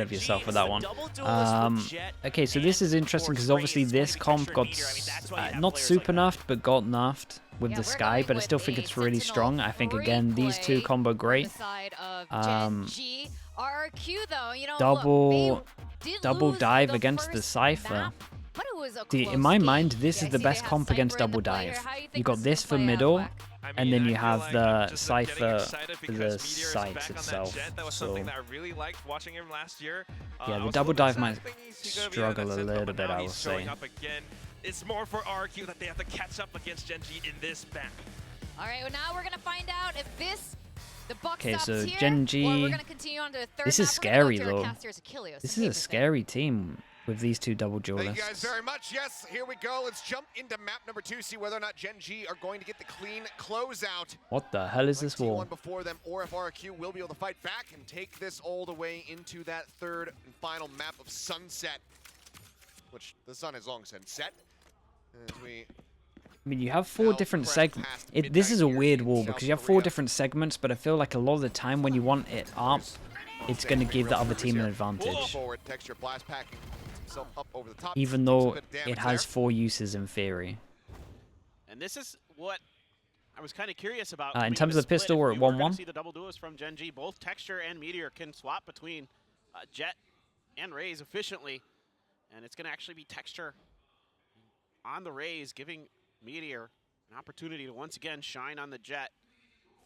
of yourself with that one. Okay, so this is interesting because obviously this comp got not super nerfed, but got nerfed with the Sky, but I still think it's really strong. I think, again, these two combo great. Double dive against the Cypher. See, in my mind, this is the best comp against double dive. You got this for middle, and then you have the Cypher for the sight itself. So, yeah, the double dive might struggle a little bit, I will say. It's more for RRQ that they have to catch up against GENG in this map. All right, well, now we're going to find out if the buck okay, stops so here, GENG, or we're going to continue on to the third this is map. scary though. Achilles. This is a scary team with these two double duelists. Thank you guys very much. Yes, here we go. Let's jump into map number 2, see whether or not GENG are going to get the clean closeout. What the hell is this wall? Before them, or if RRQ will be able to fight back and take this all the way into that third and final map of Sunset, which the sun has long since set. I mean, you have 4 different segments. This is a weird wall because you have 4 different segments, but I feel like a lot of the time when you want it up, it's going to give the other team an advantage. Even though it has 4 uses in theory. And this is what I was kind of curious about. In terms of the pistol, we're at 1-1. See the double duos from GENG. Both Texture and Meteor can swap between Jet and Raze efficiently. And it's going to actually be Texture on the Raze, giving Meteor an opportunity to once again shine on the Jet.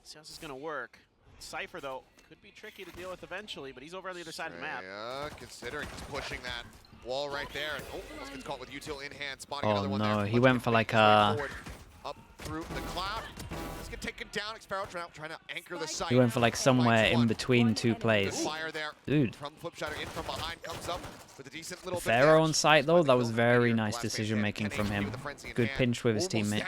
See how this is going to work. Cypher, though, could be tricky to deal with eventually, but he's over on the other side of the map. Considering he's pushing that wall right there. Oh, this gets caught with util in hand, spotting another one no, there. he went for like a... Up through the cloud. Let's get taken down. Xparrow trying to anchor the site. He went for like somewhere in between 2 plays. Dude. Pharaoh on site though, that was very nice decision making from him. Good pinch with his teammate.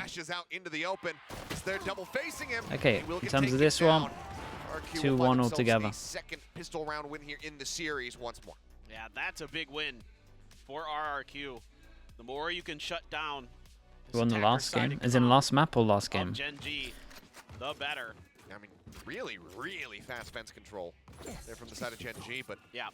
Okay, in terms of this one, 2-1 altogether. Second pistol round win here in the series once more. Yeah, that's a big win for RRQ. The more you can shut down. Who won the last game? As in last map or last game? GENG, the better. I mean, really, really fast fence control there from the side of GENG, but yeah.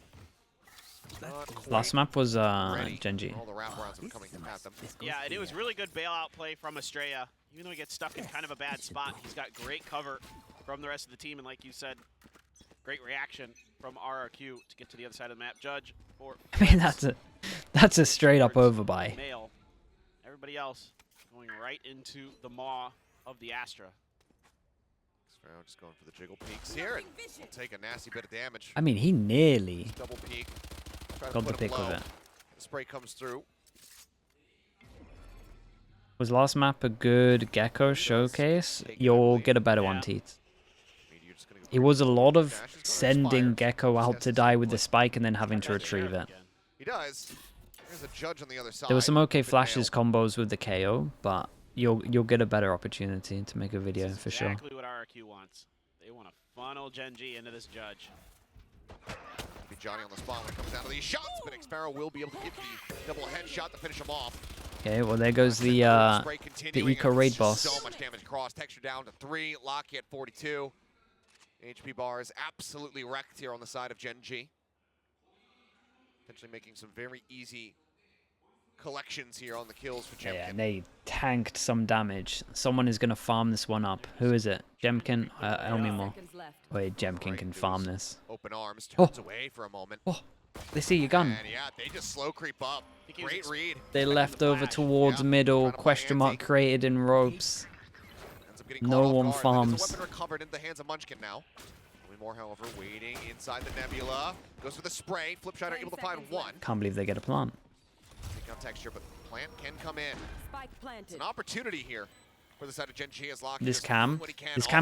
Last map was GENG. All the wraparounds are coming at them. Yeah, and it was really good bailout play from Estrella. Even though he gets stuck in kind of a bad spot, he's got great cover from the rest of the team, and like you said, great reaction from RRQ to get to the other side of the map. Judge for I mean, that's a straight up overbuy. Male. Everybody else going right into the maw of the Astra. Just going for the jiggle peeks here and will take a nasty bit of damage. I mean, he nearly double peek. got the pick with it. The spray comes through. Was last map a good Gecko showcase? You'll get a better one, Teeth. It was a lot of sending Gecko out to die with the spike and then having to retrieve it. He does. There's a judge on the other side. There were some okay flashes combos with the KO, but you'll get a better opportunity to make a video for sure. Exactly what RRQ wants. They want to funnel GENG into this judge. Be Johnny on the spot when it comes down to these shots, but Xparrow will be able to get the double headshot to finish him off. Okay, well there goes the Eco Raid boss. So much damage across. Texture down to 3. Locky at 42. HP bar is absolutely wrecked here on the side of GENG. Potentially making some very easy collections here on the kills for Jemkin. Yeah, and they tanked some damage. Someone is going to farm this one up. Who is it? Jemkin? Elmimore. Wait, Jemkin can farm this. Open arms, turns away for a moment. Oh, they see your gun. And yeah, they just slow creep up. Great read. They left over towards middle. Question mark created in ropes. No one farms. Weapon recovered in the hands of Munchkin now. More, however, waiting inside the nebula. Goes for the spray. Flipshot are able to find one. Can't believe they get a plant. Take out Texture, but plant can come in. It's an opportunity here for the side of GENG as Locky. This cam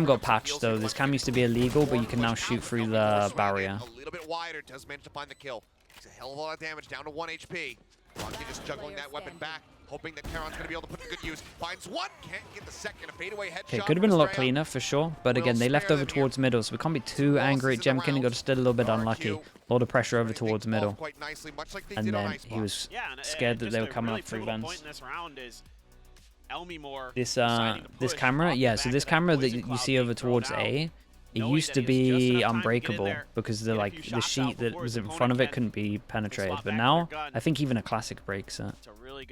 got patched though. This cam used to be illegal, but you can now shoot through the barrier. A little bit wider, does manage to find the kill. It's a hell of a lot of damage, down to 1 HP. Locky just juggling that weapon back, hoping that Charon's going to be able to put to good use. Finds one, can't get the second. A fadeaway headshot. Okay, could have been a lot cleaner for sure, but again, they left over towards middle, so we can't be too angry at Jemkin. He got just a little bit unlucky. A lot of pressure over towards middle. And then he was scared that they were coming up through vents. This camera, yeah, so this camera that you see over towards A, It knowing used that to he has just be enough time to get in unbreakable there, because get a the few the shots sheet out that before was his in front of it opponent couldn't be can penetrated. swap But back to now their gun. I think even a classic breaks it. It's a really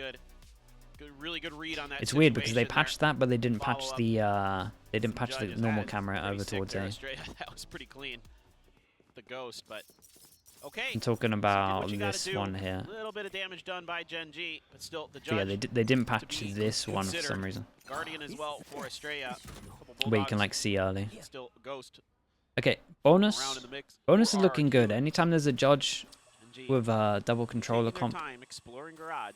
good read on that. It's weird because they situation there. patched that, but they didn't patch Follow-up. they didn't patch the Judges normal had camera pretty over sick towards there, A. Australia. That was pretty clean. The ghost, but okay. I'm talking So do about what you gotta this do. one here. A little bit of damage done by GENG, but still the So yeah, judge. they didn't to patch be this one for some considered. reason. Guardian as well for Australia. Where you can like see early. Still ghost Okay, around bonus. in the mix. Bonus for is looking RRQ. good. Anytime there's a judge GENG with a double taking controller their comp, time exploring garage.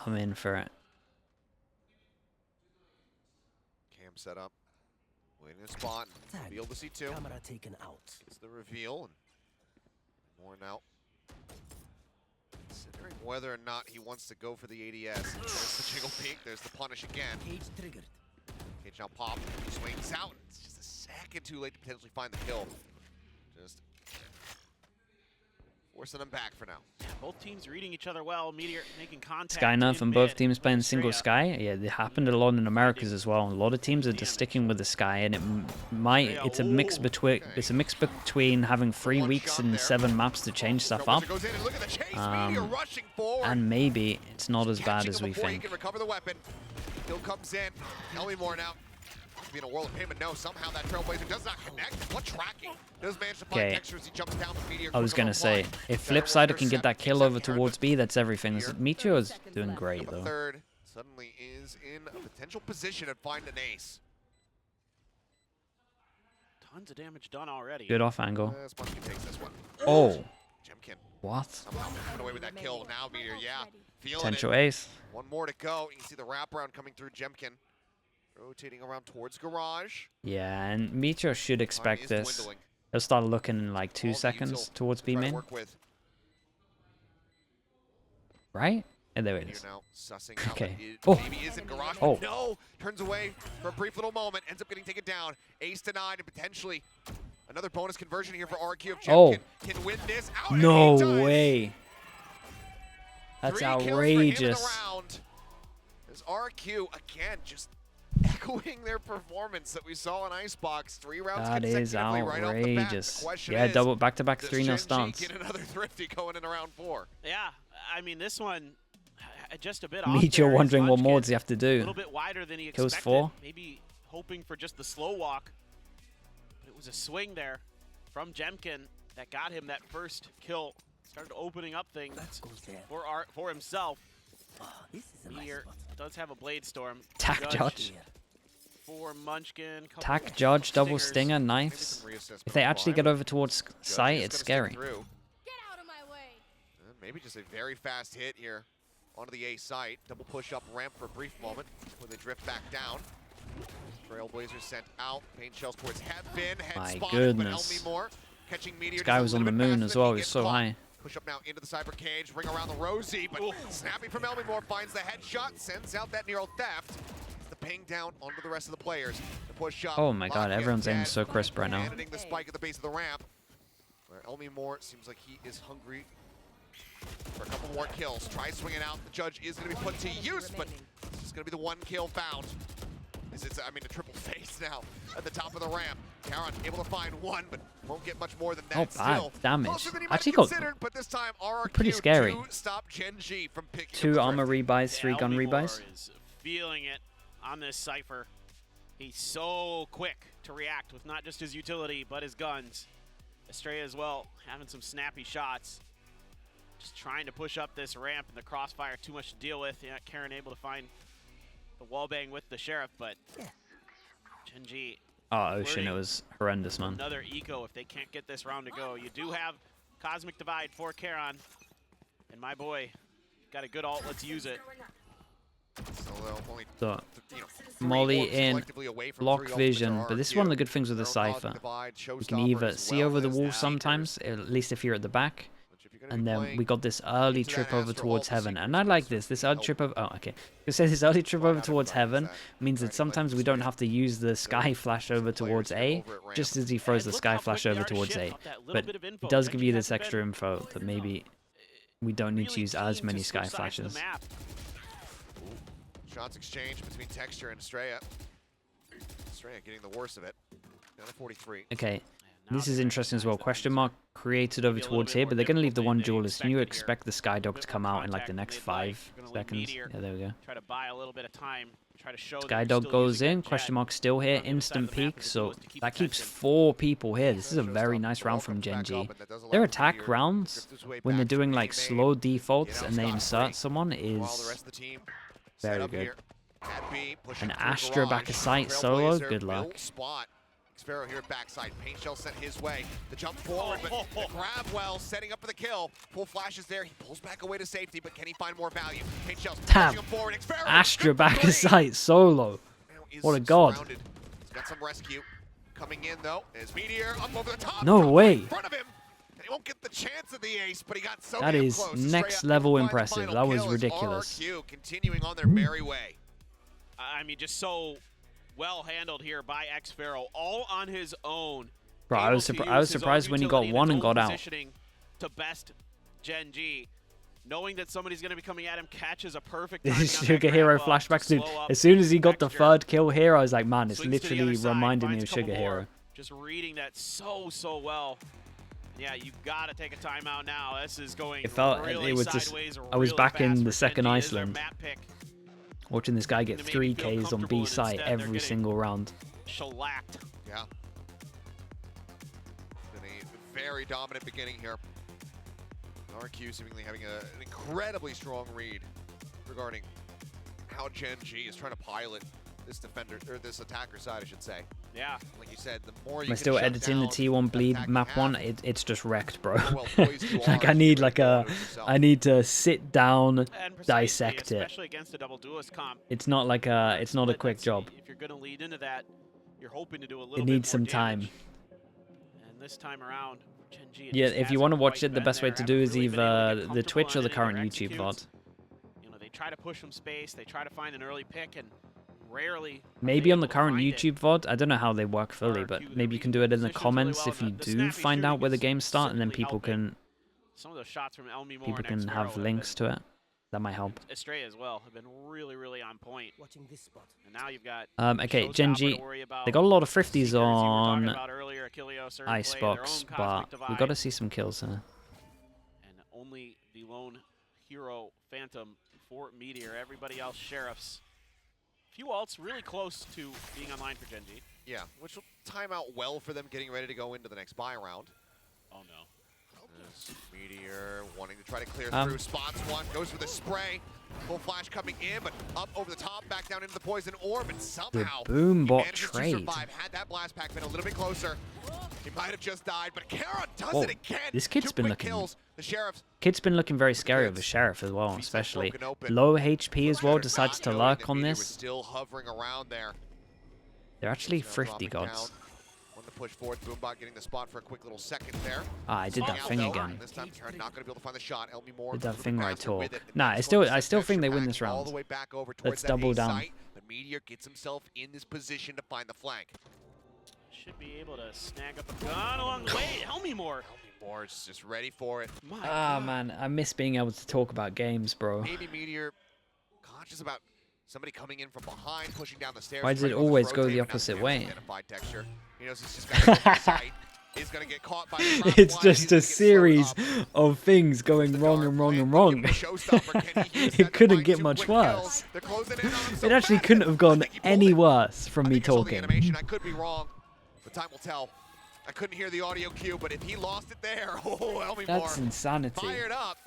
I'm in for it. Cam set up. Waiting a spot. Reveal the C2. Camera taken out. It's the reveal. And more now. Considering whether or not he wants to go for the ADS. There's the jiggle peek. There's the punish again. Cage triggered. Cage now pop. Swings out. It's just a second too late to potentially find the kill. Just forcing them back for now. Yeah, both teams reading each other well. Meteor making contact. Skynerf in and both mid, teams playing but single Australia Sky. Yeah, it happened a lot in Americas as well. A lot of teams are just sticking with the Sky, and it might. It's a mix between. It's a mix between having 3 weeks and 7 maps to change stuff up, Goes in and look at the chase. Meteor rushing forward. and maybe it's not as bad Catching as him we before he think. can recover the weapon. Kill comes in. Elmymore now. Be in a world of pain, but no, somehow that Trailblazer does not connect. What tracking? Does manage to find Okay. Texture as he jumps down with Meteor. I was gonna say, if Flipsider can get that kill over towards B, that's everything. Meteor's doing great Number though. third suddenly is in a potential position to find an ace. Tons of damage done already. Good off angle. Spunky takes this one. Oh, Jemkin what? somehow coming away with that kill. Now Meteor, yeah, feeling Potential it. ace. One more to go. You can see the wraparound coming through Jemkin. Rotating around towards garage. Yeah, and Meteor should Time expect is this. dwindling. He'll start looking in like All 2 the seconds util towards to B try to main, work with. right? And there it Meteor is. now sussing out Okay. that it Oh. maybe is in garage. Oh. But no, turns away for a brief little moment. Ends up getting taken down. Ace denied, and potentially another bonus conversion here for RRQ if Oh. Jemkin can win this out. and No he does. way. That's 3 kills for him in the outrageous. round. As RRQ again just echoing their performance that we saw in Icebox 3 rounds That is consecutively right off the bat. The outrageous. question Yeah, is, double back-to-back does 3-0 GENG starts. get another thrifty going into round 4? Yeah, I mean this one just a bit off Meteor there. wondering what Smudge more Kid does he have to a do. little bit wider than he Kills expected. 4. Maybe hoping for just the slow walk. But it was a swing there from Jemkin that got him that first kill. Started opening up things Goes there. for himself. Oh, this is a nice Meteor spot. does have a blade storm. Tack judge. Here. For Munchkin. couple Tack judge, double stingers. stinger, Maybe nice. some reassessment If they on actually climb. get over towards Judge sight, is it's gonna stick scary. through. Get out of my way. And maybe just a very fast hit here onto the A site. Double push up ramp for a brief moment before they drift back down. Trailblazers sent out. Paint shells towards heaven. Head My spotted, goodness. but Elmymore catching Meteor. This guy just a was on little the bit moon faster as than well. he He was gets so caught. high. Push up now into the cyber cage. Ring around the Rosie, but snappy from Elmymore finds the headshot. Sends out that Nero theft. It's the ping down onto the rest of the players. The push up. Oh my god, Lockheed everyone's aiming dead. so crisp right now. Abandoning the spike at the base of the ramp. Where Elmymore seems like he is hungry for a couple more kills. Tries swinging out. The judge is going to be put to use, but it's going to be the 1 kill found. It's, I mean, a triple face now at the top of the ramp. Karan able to find 1, but won't get much more than that. Not bad Still, damage. closer than he might Actually have got considered, but this time RRQ pretty scary. to stop GENG from picking up 2 the armor thrift. rebuys, 3 gun Elmymore rebuys. is feeling it on this Cypher. He's so quick to react with not just his utility, but his guns. Estrella as well, having some snappy shots. Just trying to push up this ramp and the crossfire, too much to deal with. Yeah, Karen able to find the wallbang with the Sheriff, but GENG, Oh, Ocean, it flirting. was horrendous, man. Another eco if they can't get this round to go. You do have Cosmic Divide for Karen. And my boy, got a good ult, let's use it. So they'll only, So, you know, 3 Molly orbs in collectively away from block 3 ultimates vision, are but this is RRQ. one of the good things with the Their own Cypher. Cosmic Divide, You can Showstopper, either as see well over the as wall Seekers. sometimes, at least if you're at the back, Which if you're gonna and be then playing we got this early into trip that over Astro towards ult, the heaven. And I Seekers like this early help trip over, oh, okay. It says this early trip Right over out of towards the box, heaven that means trying that to sometimes let we them don't see have to use the sky flash over players towards get A, over at ramp. just as he throws the And look sky how flash quick they over are to towards shift A. off that little But bit of info. it does give GENG you this hasn't extra been info that maybe we don't need to really use as keen many to sky switch sides of the flashes. map. Shots exchanged between Texture and Estrella. Estrella getting the worst of it. Down to 43. Okay, this is interesting as well. Question mark created over towards here, but they're going to leave the one duelist. Can you expect the Skydog to come out in like the next 5 seconds? Yeah, there we go. Try to buy a little bit of time. Try to show Skydog goes in. Question mark still here. Instant peek. So that keeps 4 people here. This is a very nice round from GENG. Their attack rounds, when they're doing like slow defaults and they insert someone, is very good. An Astra back of sight solo. Good luck. Xfero here backside. Paint shell sent his way. The jump forward, but the grab well, setting up for the kill. Full flash is there. He pulls back away to safety, but can he find more value? Paint shell's pushing him forward. Xfero, Astra back of sight solo. What a god. He's got some rescue coming in though. As Meteor up over the top. No way. In front of him. And he won't get the chance of the ace, but he got so that damn is close. next level impressive. That was ridiculous. RRQ continuing on their merry way. I mean, just so well handled here by Xfero, all on his own. Bro, I was surprised when he got one and got out. To best GENG, knowing that somebody's going to be coming at him, catches a perfect Sugar Hero flashbacks, dude. As soon as he got the 3rd kill here, I was like, man, it's literally reminding me of Sugar Hero. Just reading that so well. Yeah, you got to take a timeout now. This is going It felt really it was just sideways I was really back in fast the for second GENG. Iceland, Map pick. watching this guy get To make me 3 feel Ks on comfortable, B and site instead they're every getting single round. Shellacked. Yeah. Been a very dominant beginning here. RRQ seemingly having an incredibly strong read regarding how GENG is trying to pilot this defender, or this attacker side, I should say. Yeah. Like you said, the more you Am I can still shut editing the down T1 bleed attacking map half, 1? It's just wrecked, bro. the more well poised you Like are I need to like really a, build yourself. I need to sit down, And precisely, dissect it. especially against a double duelist comp. It's not like a, it's not a quick job. If you're going to lead into that, you're hoping to do a little It bit needs more some time. damage. And this time around, GENG, it Yeah, just if you hasn't want to watch quite it, the been best way there. to do Haven't is really been able to either get the Twitch or the comfortable on current any of their YouTube VOD. executes. You know, they try to push from space, they try to find an early pick, and rarely Maybe on the current YouTube VOD, I don't know how they work fully, RRQ, but maybe you can do it in the comments if you do find out where the games start, and then people can some of those shots from Elmi Moore and Xfero have links to it. That might help. Estrella as well have been really on point. Watching this spot. And now you've got Okay, Showstopper GENG, to worry about. they got a lot of 50s Seekers you were talking on about earlier, Achilleos are in play, their Icebox, own but cosmic we divide, got to see some kills there. and only the lone hero Phantom for Meteor. Everybody else sheriffs. Few alts really close to being online for GENG. Yeah, which will time out well for them getting ready to go into the next buy round. Oh no. As Meteor wanting to try to clear through, spots one, goes for the spray. Full flash coming in, but up over the top, back down into the poison orb, and somehow boom he bot manages trade. to survive. Had that blast pack been a little bit closer, he might have just died, but Kara does Whoa, it again. this kid's 2 been quick looking- kills. The Sheriff's Kid's been looking very scary with a Sheriff as well, especially. Low HP as well, decides to lurk on Meteor was this. still hovering around there. They're actually Now thrifty dropping gods. down. On the push forward, Boombot getting the spot for a quick little second there. Ah, I did that Out thing though. again. This time, Kara not going to be able to find the shot. Elmi Moore Did that a little thing bit where I faster with talk. it. Nah, Nice I still focus, think they win extra this pack all round. the way back over towards Let's that double A down. site. The Meteor gets himself in this position to find the flank. Should be able to snag up a gun along the way. Elmi Moore. Elmi Moore's just ready for it. My Ah, God. man, I miss being able to talk about games, bro. Maybe Meteor conscious about somebody coming in from behind, pushing down the stairs. Why does trying it to this always go rotate, the but now opposite Sam's way? identified texture. He knows he's just got to go for the sight. He's going to get caught by the trap It's line. just He's a gonna get slowed series up. of things going The wrong dark and wrong plan, and but wrong. give him a showstopper. Can he use that It to couldn't find get 2 much quick worse. kills? They're closing in on him so It actually fast. couldn't have I gone think he pulled any it. worse from I me think it's only talking. animation. I could be wrong, but time will tell. I couldn't hear the audio cue, but if he lost it there, oh, Elmi Moore That's insanity. fired up,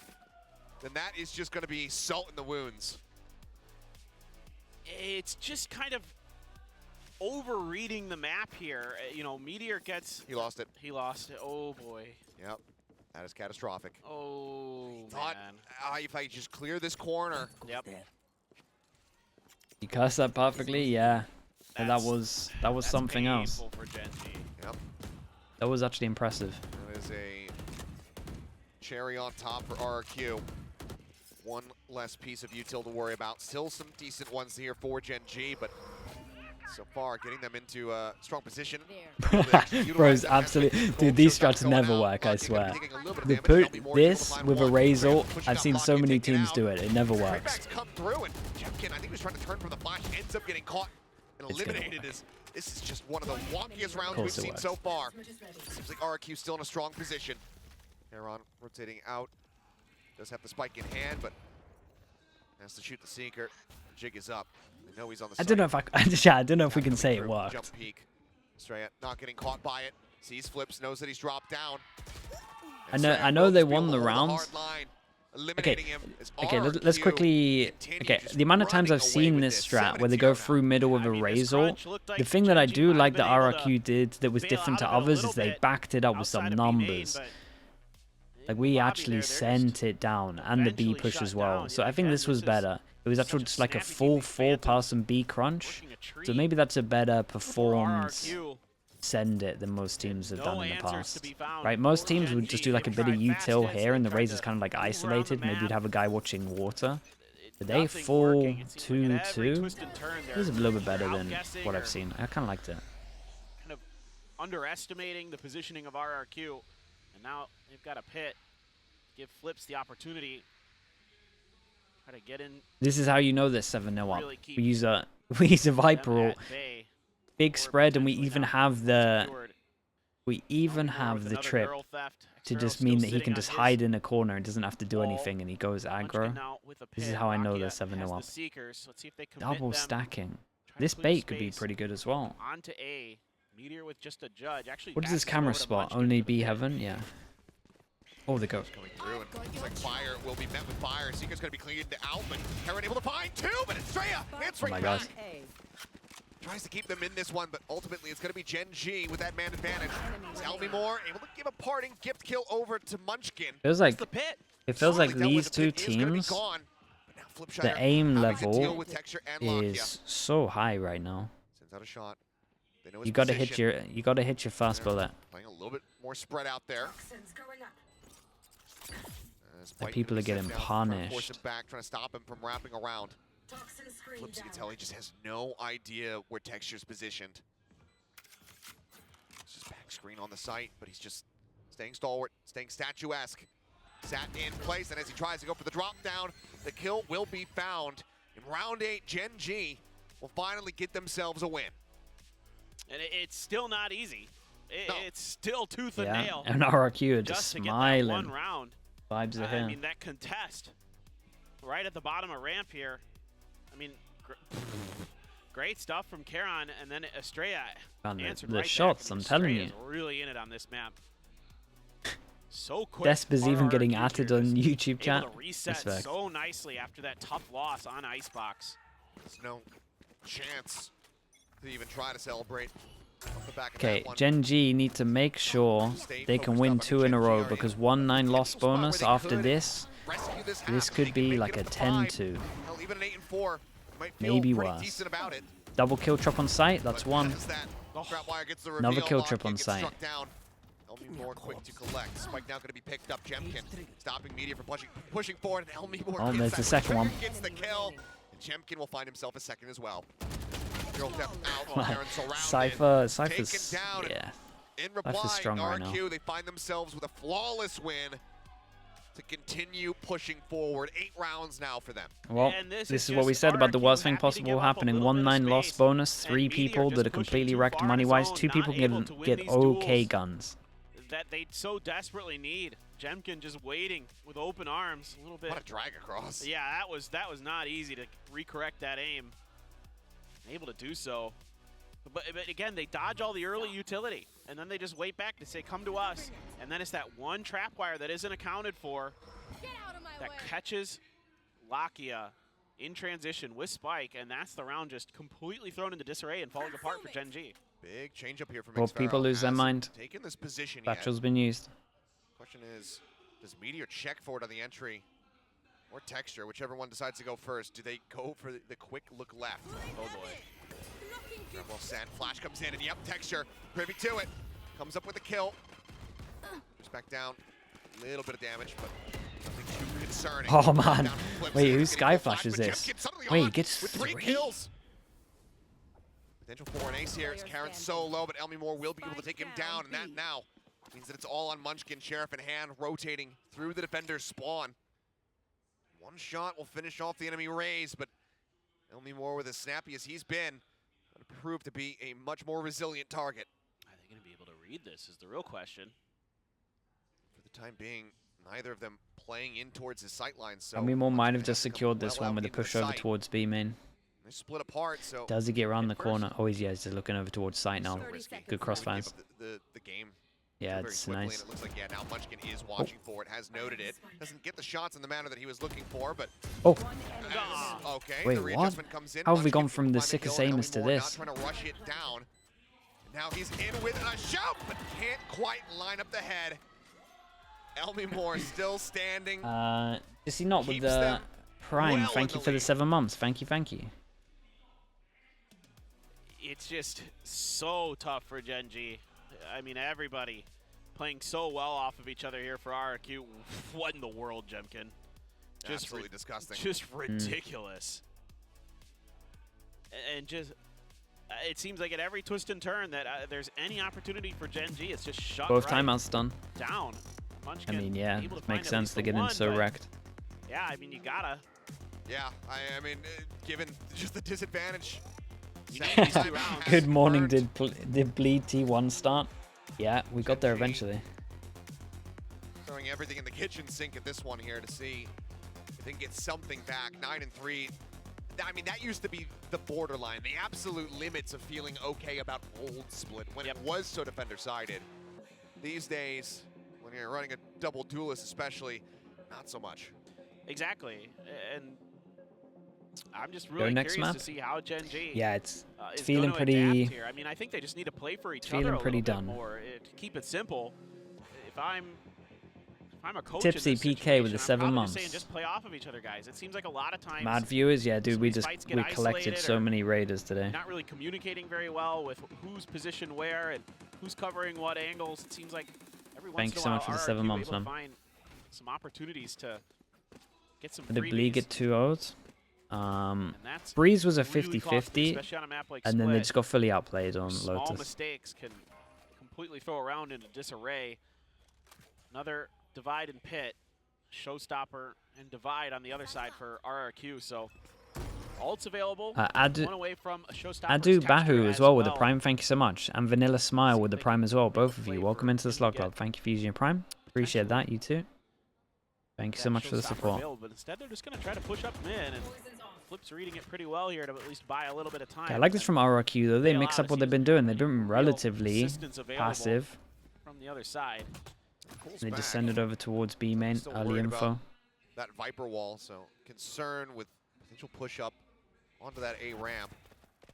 then that is just going to be salt in the wounds. It's just kind of over-reading the map here. You know, Meteor gets... He lost it. He lost it. Oh, boy. Yep, that is catastrophic. Oh, Thought man. if I just clear this corner. Yep. There. You cursed that perfectly, yeah. And that was That's something else. painful for GENG. Yep, That was actually impressive. that is a cherry on top for RRQ. One less piece of util to worry about. Still some decent ones here for GENG, but so far getting them into a strong position. Bros, absolutely. Dude, these strats never work, I swear. They put this with a raise ult. I've seen so many teams do it. It never works. Come through, and Jemkin, I think, was trying to turn from the flash, ends up getting caught and It's gonna eliminated as This is just one of the wonkiest rounds we've seen so far. Seems like RRQ still in a strong position. Heron rotating out. Does have the spike in hand, but has to shoot the Seeker. Jig is up. They know he's on the side. I don't know if I don't know if we can say it worked. Jump peek. Estrella not getting caught by it. Sees flips, knows that he's dropped down. I know they won the round. Okay, let's quickly. Okay, the amount of times I've seen this strat where they go through middle with a Razor, the thing that I do like the RRQ did that was different to others is they backed it up with some numbers. Like, we actually sent it down, and the B push as well. So I think this was better. It was actually just like a full 4-person B crunch. So maybe that's a better performed send it than most teams have done in the past. Right, most teams would just do like a bit of util here, and the Razor's kind of like isolated. Maybe you'd have a guy watching water. But they full 2-2. It was a little bit better than what I've seen. I kind of liked it. Kind of underestimating the positioning of RRQ. And now they've got a pit. Give Flips the opportunity. Try to get in. This is how you know they're 7-0 up. We use a Viper ult, big spread, and we even have the trip to just mean that he can just hide in a corner and doesn't have to do anything, and he goes aggro. This is how I know they're 7-0 up. Double stacking. This bait could be pretty good as well. Onto A. Meteor with just a judge. Actually, what is this camera spot? Only B heaven? Yeah. Oh, the ghost. Coming through, and it's like fire will be met with fire. Seeker's going to be cleaned out, but Heron able to find two, but Estrella answering back. Tries to keep them in this one, but ultimately it's going to be GENG with that man advantage. Elmimore able to give a parting gift kill over to Munchkin. Feels like it feels like these two teams, the aim level is so high right now. Sends out a shot. You gotta hit your fast bullet. Playing a little bit more spread out there. Like, people are getting punished. Force him back, trying to stop him from wrapping around. Flips, you can tell he just has no idea where Texture's positioned. It's just back screen on the site, but he's just staying stalwart, staying statuesque. Sat in place, and as he tries to go for the drop down, the kill will be found. In round 8, GENG will finally get themselves a win. And it's still not easy. It's still tooth and nail. And RRQ are just smiling. One round. Vibes are here. I mean, that contest right at the bottom of ramp here. I mean, great stuff from Karon, and then Estrella answered the shots, I'm telling you. Really in it on this map. So quick. Despa's even getting added on YouTube chat. Able to reset so nicely after that tough loss on Icebox. There's no chance to even try to celebrate. Okay, GENG need to make sure they can win 2 in a row, because 1-9 loss bonus after this could be like a 10-2. Maybe worse. Double kill trip on site, that's one. Another kill trip on site. Elmimore quick to collect. Spike now going to be picked up. Jemkin stopping Meteor from pushing forward, and Elmimore there's the second one. Gets the kill, and Jemkin will find himself a second as well. Cypher's yeah. In reply, RRQ, they find themselves with a flawless win to continue pushing forward. 8 rounds now for them. Well, this is what we said about the worst thing possible happening. 1-9 loss bonus, 3 people that are completely wrecked money-wise, 2 people can get okay guns. That they so desperately need. Jemkin just waiting with open arms a little bit. What a drag across. Yeah, that was not easy to recorrect that aim. Able to do so. But again, they dodge all the early utility, and then they just wait back to say, come to us. And then it's that one trap wire that isn't accounted for that catches Lakia in transition with Spike, and that's the round just completely thrown into disarray and falling apart for GENG. Big change up here from Both people lose their mind. Taking this position Battle's been used. Question is, does Meteor check for it on the entry? Or Texture, whichever one decides to go first. Do they go for the quick look left? Oh boy. Well, Sand Flash comes in, and yep, Texture, privy to it. Comes up with a kill. Just back down. A little bit of damage, but nothing too concerning. Oh man. Wait, whose Sky Flash is this? Wait, he gets with 3 kills. Potential for an ace here. It's Karon so low, but Elmimore will be able to take him down, and that now means that it's all on Munchkin. Sheriff in hand, rotating through the defender's spawn. One shot will finish off the enemy Raze, but Elmimore with as snappy as he's been, Proved to be a much more resilient target. Are they going to be able to read this is the real question. For the time being, neither of them playing in towards his sight line. So Armimo might have Munchkin just has to come secured this well one out with a into the push over site. towards B main. They split apart, so Does he get around the At first- corner? Oh, yeah, he's just looking over towards sight now. so risky. Good Would crossfires. give up the game Yeah, very it's quickly, nice. and it looks like, yeah, now Munchkin is watching for it, has noted it. Doesn't get the shots in the manner that he was looking for, but Oh, okay. Wait, the what? readjustment comes in. How have we Munchkin gone from the climbing sickest hill, aimers to Ellie Moore this? Not trying to rush it down. Now he's in with a shove, but can't quite line up the head. Elmi Moore still standing. is he not with Keeps the them Prime? well Thank in you the for the lead. 7 months. Thank you, thank you. It's just so tough for GENG. I mean, everybody playing so well off of each other here for RRQ. What in the world, Jemkin? Just Absolutely disgusting. Just ridiculous. And just, it seems like at every twist and turn that there's any opportunity for GENG, it's just shut Both right timeouts done. down. I Munchkin mean, yeah, able to find makes at sense. least They're the getting one, so but wrecked. Yeah, I mean, you gotta. Yeah, I mean, given just the disadvantage. You need these 2 rounds. Good morning, earned. did Bleed T1 start? Yeah, we got there GENG. eventually. Throwing everything in the kitchen sink at this one here to see if they can get something back. 9-3. I mean, that used to be the borderline, the absolute limits of feeling okay about old Split when it was so defender-sided. These days, when you're running a double duelist especially, not so much. Exactly. And I'm just really next curious map? to see how GENG Yeah, it's is feeling gonna pretty. adapt here. I mean, I think they just need to play for each Feeling other a pretty little done. bit more. To keep it simple, if I'm a coach Tipsy in this PK with situation, the I'm 7 probably months. just saying just play off of each other, guys. It seems like a lot of times Mad viewers, yeah, dude, some we of these just fights get collected isolated so or many raiders today. not really communicating very well with who's positioned where and who's covering what angles. It seems like every once Thank in you a so while much for the RRQ 7 months, able to man. find some opportunities to get some Did the Bleed get 2-0'd? and that's Breeze was a really costly, 50-50, especially on a map like and then they Split. just got fully outplayed on Small Lotus. mistakes can completely throw a round into disarray. Another divide and pit, showstopper and divide on the other side for RRQ. So ults available. Adu One away from a showstopper. Bahu as well with the Prime, thank you so much. And Vanilla Smile with the Prime as well, both of you. Welcome into the Slug Club. Thank you for using your Prime. Appreciate that, you too. Thank you so much for the support. But instead, they're just going to try to push up mid, and Flip's reading it pretty well here to at least buy a little bit of time. Yeah, I like this from RRQ though. They Bail mix out. up what It they've been seems doing. like They've been real relatively assistance available passive. from the other side. Pulls They back. descended over towards B main. Still Early worried info. about that Viper wall, so concern with potential push up onto that A ramp.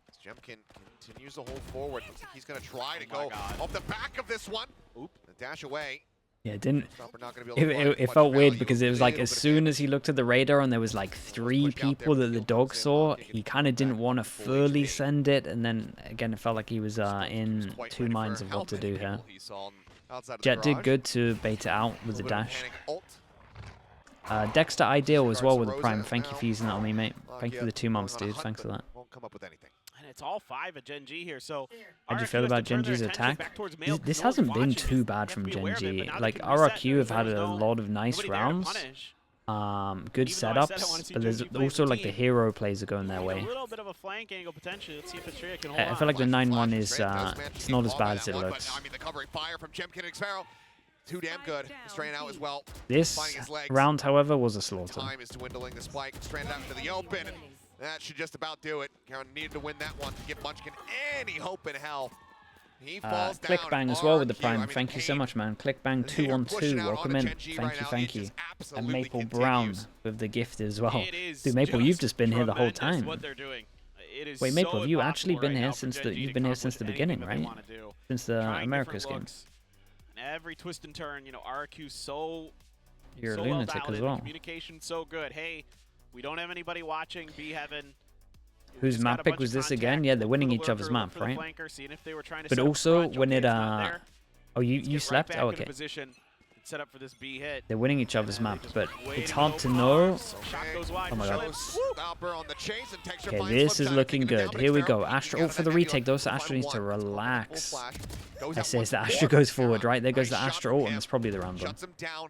As Jemkin continues to hold forward. Looks like he's going to try to Oh my go God. off the back of this one. Oop. The dash away. Yeah, it didn't. Stopper not gonna be able to find It much felt weird value. because it was A like little as bit of soon damage. as he looked at the radar and there was like 3 people that the dog saw, he kind of didn't want to fully send it, and then again it felt like he was in Quite 2 ready minds for of how what to many do here. people he saw outside of the Jet did garage. good to bait it out with the Little bit of dash. panic ult. Dexter Ideal as well with the Rosa Prime. Thank you now. for using that on me, mate. Thank you for the 2 Going months, on a dude. hunt, Thanks for but that. Won't come up with anything. And it's all 5 of GENG here, so How'd you RRQ feel has about to turn their GENG's attention attack? back towards male This North hasn't been watching. too bad You from have to be aware of it, GENG. but now they Like can reset. RRQ have had There's a no- lot of nice nobody there to rounds. punish. Good Even though I said I wanna setups, see but there's GENG play as also a like the team. hero plays are going their A way. little bit of a flank angle potentially. Let's see if Estrella can hold I on. feel like the Flash 9-1 from is Trent does manage to it's get not as caught by bad as that it one, but, looks. I mean, the covering fire from Jemkin and Xero, too damn good. Straight out as well. This finding his legs. round, however, was a slaughter. Time is dwindling. The spike stranded out into the open. And that should just about do it. Karen needed to win that one to give Munchkin any hope in hell. He falls down. Clickbang as well with the RRQ, Prime. I mean, Thank you so pain much, man. Clickbang they are pushing 212. out Welcome onto in. GENG Thank right you, now. thank It you. just And absolutely Maple continues. Brown with the gift as well. It is Dude, Maple, you've just been here the whole tremendous time. What they're doing. It is Wait, Maple, so have you actually impossible been right here now for since the GENG you've to been come here up since with the anything beginning, that they right? wanna do. Since the Trying America different skin. looks. And every twist and turn, you know, RRQ so You're a so lunatic well dialed as in, well. Communication so good. Hey, we don't have anybody watching. Be heaven. Whose map pick was this again? Yeah, they're winning each other's map, right? But also when it oh you slept? Oh, okay. Set up for this B hit. They're winning each other's And map, they just but waited it's hard and to open know. arms. Shot goes wide Oh my for god. Philip. Stopper on the chase and Texture Okay, finds this Flip is Side, looking taking it down, good. but Here we Xero go. peeking Astra out ult of for that the retake. angle. Those Astra needs to Find one. Full relax. flash. Goes I out say one as the more. Astra goes forward, Kara, right? There goes the nice shot Astra from ult, and him. that's probably the round one. Shuts him down.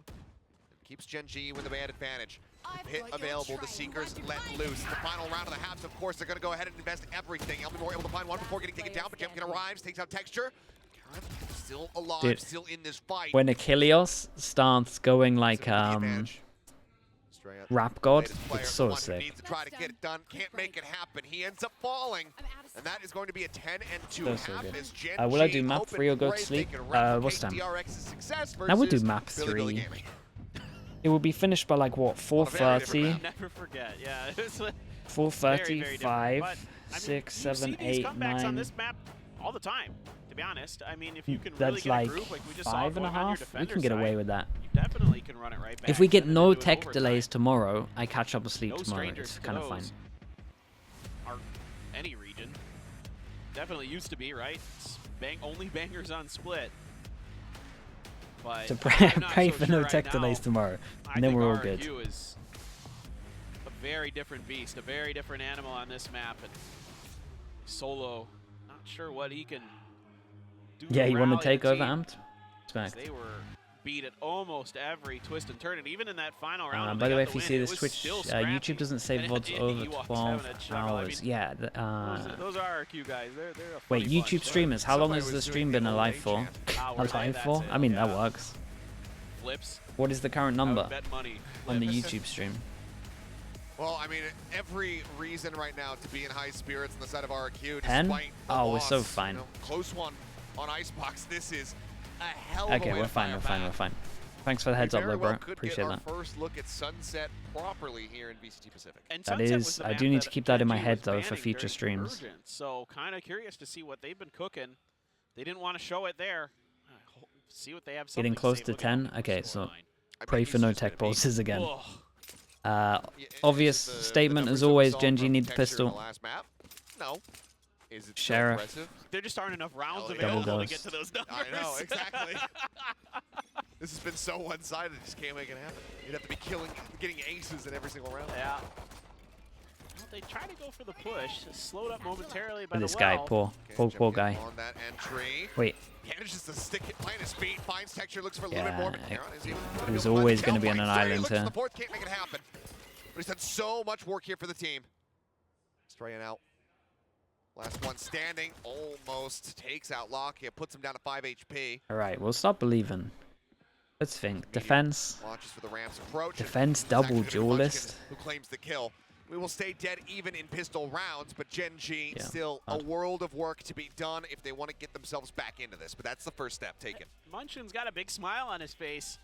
Keeps GENG with the bad advantage. Hit available, the Seekers let loose. The final round of the halves, of course, they're going to go ahead and invest everything. Elmore able to find one before getting taken down, but Jemkin arrives, takes out Texture. Still alive, Dude, still in this fight. when Achilles starts going like Rap God, it's so sick. Needs to try to get it done, can't make it happen. He ends up falling, and that is going to be a 10-2 half. As GENG will I do map 3 or go to brave, sleep? they can What's time? DRX's success I would do versus map Billy 3. Gaming. It will be finished by like what, 4:30? Never forget, yeah. It's like 4:30, very 5, but, I mean, 6, you see 7, these 8, comebacks on 9. this map all the time, to be honest. I mean, if you can really That's get like a group like we just saw going on your 5.5. We defender can get away side, with that. you definitely can run it right back. If we get send it no into an tech overtime. delays tomorrow, I catch up with sleep No tomorrow. strangers It's to kind of fine. those. Or any region. Definitely used to be, right? Only bangers on split. But So I'm not pray so for sure no right tech now. delays tomorrow, I and then think we're all RRQ good. is a very different beast, a very different animal on this map, and Solo, not sure what he can do. Yeah, you want to take over, Amped? Amped? Smack. They were beat at almost every twist and turn, and even in that final round. when By they the way, got if you win, see it this was Twitch, still scrappy. YouTube doesn't save And VODs over Ewok's 12 having a chuckle. I hours. mean, Yeah. those RRQ guys, they're a Wait, funny YouTube bunch. streamers, how long Somebody has the was doing stream the been old alive age for? Hours, Alive that's for? it, I mean, yeah. that works. Flips. What is the current I would number bet money. on the Flips. YouTube stream? Well, I mean, every reason right now to be in high spirits on the side of RRQ. 10? Despite the Oh, we're so loss, fine. You know, close one on Icebox. This is a hell of a Okay, way we're to fine, fire we're fine, back. we're fine. Thanks for the heads We up, very though, well bro. could Appreciate get our that. first look at Sunset properly here in VCT Pacific. And That Sunset is- was the I map do need to keep that in my GENG head, was though, for banning future during streams. Convergence. So kind of curious to see what they've been cooking. They didn't want to show it there. See what they have. Getting something close say to about 10? the Okay, so storyline. I bet pray he's for no just gonna tech be- bosses again. Ugh. Yeah, Obvious is the statement numbers as that we always, saw GENG from need the Texture in pistol. the last map? No. Is it Sheriff. so impressive? There just aren't enough rounds Hell yeah. available Double to get to those numbers. I know, exactly. This has been so one-sided, you just can't make it happen. You'd have to be getting aces in every single round. Yeah. Well, they try to go for the push. Slowed up momentarily by And the this guy, well. poor Jump guy. on that entry. Wait, Manages to stick it, plant his feet, finds Texture, looks for a little bit Yeah, more. But Heron is even it was able to always find gonna be on the an tailpipe. Stray island looks for here. the fourth, can't make it happen. But he's done so much work here for the team. Straying out. Last one standing, almost takes out Lockheed, puts him down to 5 HP. alright, we'll stop believing. Let's think. Defense. Launches for the Rams approach. Defense It's actually double gonna be duelist. Munchkin who claims the kill. We will stay dead even in pistol rounds, but GENG Yeah, still a hard. world of work to be done if they want to get themselves back into this. But that's the first step taken. Munchin's got a big smile on his face.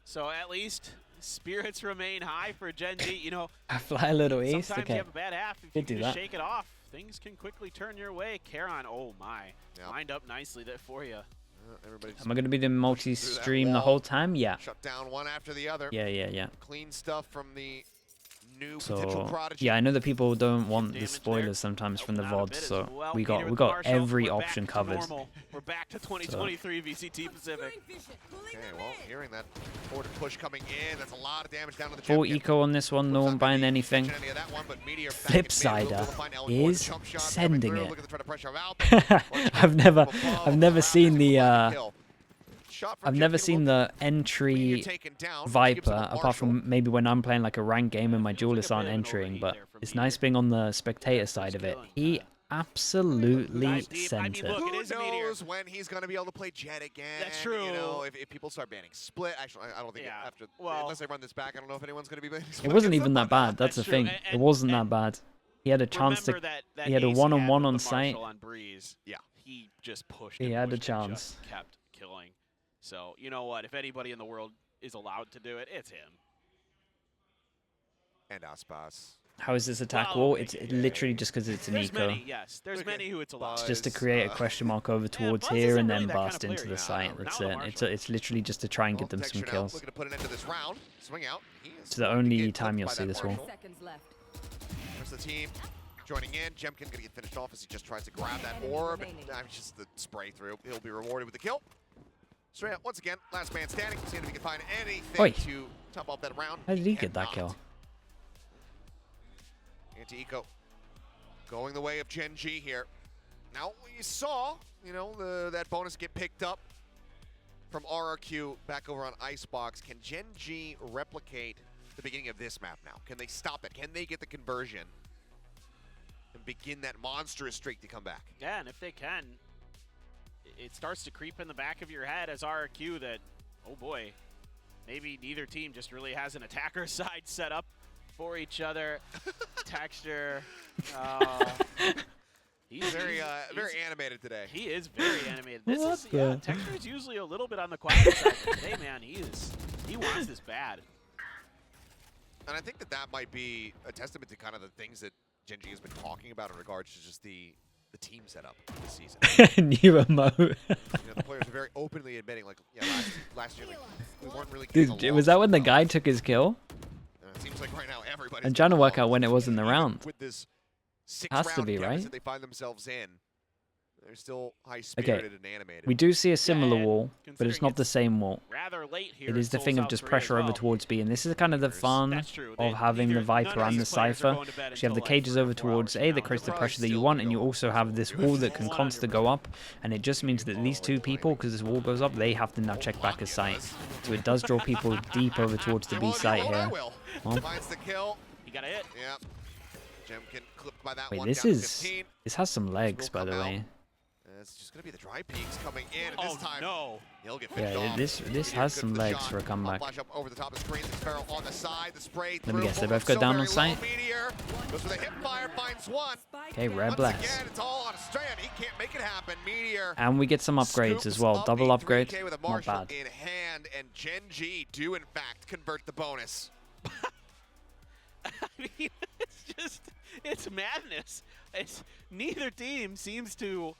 So at least spirits remain high for GENG. You know, I fly a little east. sometimes you Okay. have a bad half. If you Could can do just that. shake it off, things can quickly turn your way. Karon, oh my. Yeah. Lined up nicely there for you. Everybody's Am I gonna be doing multi-stream the wall. whole time? Yeah. shut down one after the other. Yeah. Clean stuff from the new potential So prodigy. yeah, I know that people don't want the Damage spoilers there. sometimes from the Helping out a VODs, bit as so well. we Peter got with got Marshall. every We're back option to covered. normal. We're back to 2023 VCT Pacific. Okay, well, hearing that forward push coming in, that's a lot of damage down to the Full champion. eco on this one, no one buying anything. Any of that one, but Meteor back Flip in mid, sider will find Ellen is jump shot coming sending through, it. looking to try to pressure him out. I've never Above, seen the around, kill. Shot from I've never Jimkin seen will the be entry taken down, which gives him Viper, a apart partial. from maybe when I'm playing like a ranked game and my Feels like a duelists aren't bit of an entering, overheat but there from it's Meteor. nice being on the spectator side of it. He absolutely Dive deep. I sent mean, it. look, Who it is a Meteor. knows when he's going to be able to play Jet again? That's true. You know, if people start banning Split, actually, I don't think Yeah, after well- unless I run this back, I don't know if anyone's going to be banning Split. It wasn't against even that someone. bad. That's the That's thing. true, It and- wasn't that and bad. He had a chance to. Remember that he had a ace one-on-one with on the site. Marshall on Breeze. Yeah. He just pushed. He and had a pushed and chance. just kept killing. So you know what? If anybody in the world is allowed to do it, it's him. And Aspas. How is this attack Well, wall? It's literally just because it's an There's eco. many, yes. There's Okay. many who it's allowed. Buzz. Just to create a question mark over towards Buzz here isn't and really then that kind bust of into player. the No, site. no, That's now it. the It's literally just to try and get them some Texture now, kills. looking to put an end to this round. Swing out. He is It's the going to only get time clipped you'll by see that this wall. Marshall. Seconds left. There's the team joining in. Jemkin going to get finished off as he just tries to grab that orb. Just the spray through. He'll be rewarded with the kill. Straight up, once again, last man standing. Seeing if he can find anything Oi. to top off that round. How did he get that cannot. kill? Anti-Eco going the way of GENG here. Now, we saw, you know, that bonus get picked up from RRQ back over on Icebox. Can Gen G replicate the beginning of this map now? Can they stop it? Can they get the conversion and begin that monstrous streak to come back? Yeah, and if they can, it starts to creep in the back of your head as RRQ that, oh boy, maybe neither team just really has an attacker side set up for each other. Texture. He's very animated today. He is very animated. This What is the- Texture is usually a little bit on the quiet side, but today, man, he wants this bad. And I think that might be a testament to kind of the things that Gen G has been talking about in regards to just the team setup this season. New emote. You know, the players are very openly admitting, like, yeah, last year we weren't really getting Dude, was that when the guy took his kill? It seems like right now everybody's I'm trying to work getting out when it was in the even round. With this 6 Has to round be, deficit right? they find themselves in, they're still high-spirited and animated. We do see a similar and wall, but it's considering not the it's same wall. Rather late here. It is the thing of just pressure over towards B, and this is kind of the fun That's true. of having the Viper and the Cypher. So you have the cages over towards A that creates the pressure that you want, and you also have this wall that can constantly go up, and it just means that these two people, because this wall goes up, they have to now check back a site. So it does draw people deep over towards the B site here. Well, Finds the kill. He got a hit. Yep. Jemkin clipped by that wait, one. this down to is 15. this has some legs, by the come out. way. It's just gonna be the dry peaks coming in, and this Oh time no. he'll get picked Yeah, off. this Meteor has good some the legs shot. for a comeback. Flash up over the top of the screen. The Sparrow on the side. The spray Let me through. guess, they Hold both go so down very on site? low. Meteor goes for the hip fire, finds one. Okay, rare Once bless. again, it's all on a strand. He can't make it happen. Meteor And we get some upgrades as well. scoops up Double the upgrade, 3K with a not Marshall bad. in hand, and Gen G do in fact convert the bonus. I mean, it's madness. Neither team seems to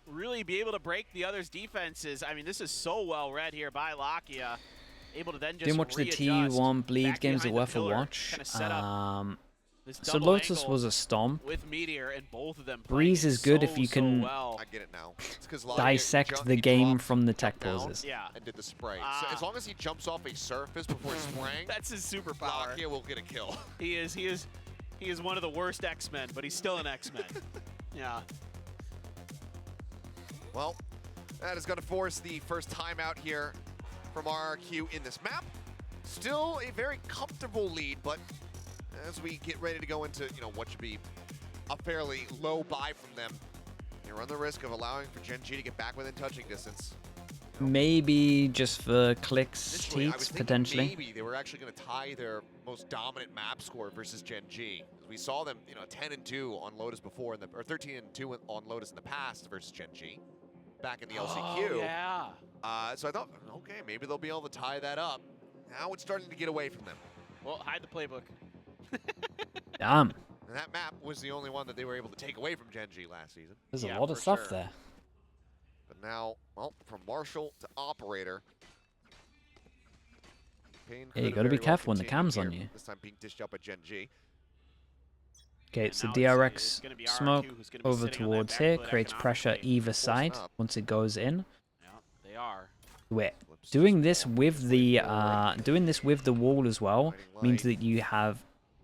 really be able to break the other's defenses. I mean, this is so well read here by Lakia. Able to then just Didn't watch the readjust T1 bleed back games that behind were the worth a pillar, watch. kinda set up this So double Lotus angle was a stomp. with Meteor, and both of them Breeze playing is good so, if you so can well. I get it now. It's 'cause Lakia Dissect the game from the tech down. poses. Yeah, and did the spray. So as long as he jumps off a surface before spraying, that's his superpower. Lakia will get a kill. He is one of the worst X-Men, but he's still an X-Men. Yeah. Well, that is going to force the first timeout here from RRQ in this map. Still a very comfortable lead, but as we get ready to go into, you know, what should be a fairly low buy from them, you run the risk of allowing for Gen G to get back within touching distance. Maybe just for clicks, Initially, I was teats, thinking potentially. maybe they were actually going to tie their most dominant map score versus Gen G. We saw them, you know, 10-2 on Lotus before, or 13-2 on Lotus in the past versus Gen G, back in the LCQ. Oh, yeah. So I thought, okay, maybe they'll be able to tie that up. Now it's starting to get away from them. Well, hide the playbook. Damn. And that map was the only one that they were able to take away from Gen G last season. There's a Yeah, lot of for stuff sure. there. But now, well, from Marshall to Operator. Payne Yeah, you could gotta be very well careful when the continue cam's on here, you. This time being dished up by Gen G. Okay, And so now DRX it's gonna be RRQ smoke who's gonna be over sitting on that towards back here, foot creates pressure economically. either side up. once it goes in. Yeah, they are. We're Flips doing this this ball, with the forward. wall as well Guiding means light. that you have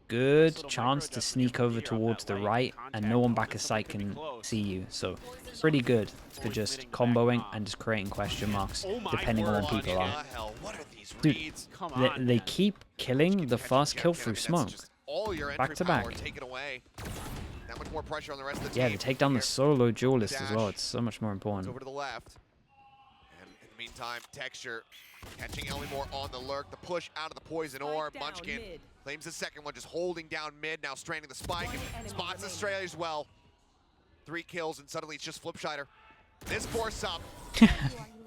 good little chance micro to sneak adjustment over here on towards that the light right and contact no one zone, back a just something site could be can close. see you. So pretty good for Always just hitting the back comboing bomb. and just creating question marks Oh my depending on word, where people Lakia. are. What the hell? What are these Dude, reads? Come They, on, they man. keep killing the Catching first kill Jemkin, I through mean, that's smoke. just all your Back entry to power back. taken away. That much more pressure on the rest of the Yeah, team. they take down the Here, solo duelist as well. dash. It's so much more It's important. over to the left. And in the meantime, Texture catching Elmore on the lurk. The push out of the poison orb. Munchkin claims the second one, just holding down mid, now stranding the spike. And spots Australia as well. 3 kills, and suddenly it's just Flipshider. This force up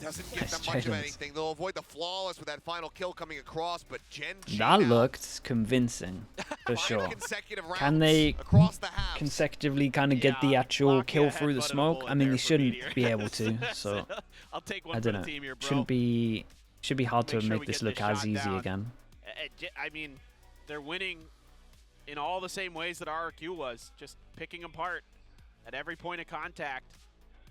doesn't give them much of Australians. anything. They'll avoid the flawless with that final kill coming across, but Gen G That now, looked convincing, for 5 sure. consecutive Can rounds they across the halves. consecutively kind of get the Yeah, actual Lakia kill through the headbutted a smoke? bullet I mean, there they for shouldn't Meteor. be able to, so I'll take one I for don't the know. team here, bro. Should be hard to Make sure make we this get look this as shot easy down. again. I mean, they're winning in all the same ways that RRQ was, just picking apart at every point of contact.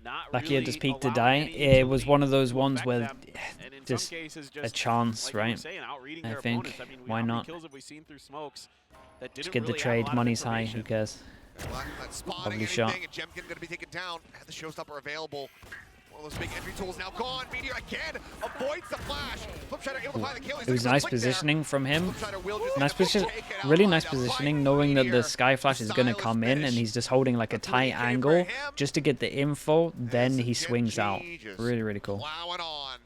Not Lakia really just peaked to allowing die. any It was utility one of those to ones affect where them, and in just some cases a just chance, like you were right? saying, outreading I their think. opponents. I mean, Why how not? many kills have we seen through smokes that didn't Just get the really have a trade. lot of Money's high. Who information? cares? Not spotting Lovely anything, shot. and Jemkin going to be taken down. Had the showstopper available. One of those big entry tools now gone. Meteor again avoids the flash. Flipshider able to find the kill. It was nice positioning from him. Nice position, really nice positioning, knowing that the Sky Flash is going to come in and he's just holding like a tight angle just to get the info. Then he swings out. Really, really cool. Plowing on.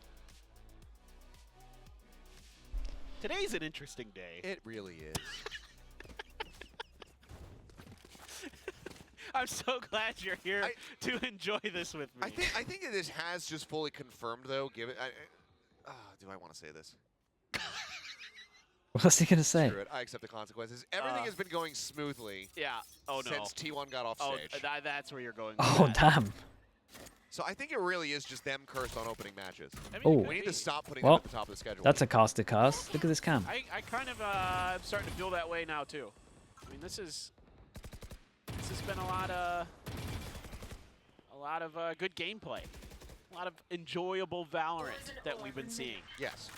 Today's an interesting day. It really is. I'm so glad you're here to enjoy this with me. I think that this has just fully confirmed, though. Give it. Do I want to say this? What's he gonna say? Screw it. I accept the consequences. Everything has been going smoothly. Yeah. Oh no. Since T1 got off stage. That's where you're going. Oh with that. damn. So I think it really is just them cursed on opening matches. I mean, Oh. We need to stop putting them at the top of the schedule. That's a caster cast. Look at this cam. I kind of am starting to feel that way now too. I mean, this has been a lot of good gameplay, a lot of enjoyable Valorant that we've been seeing. Yes.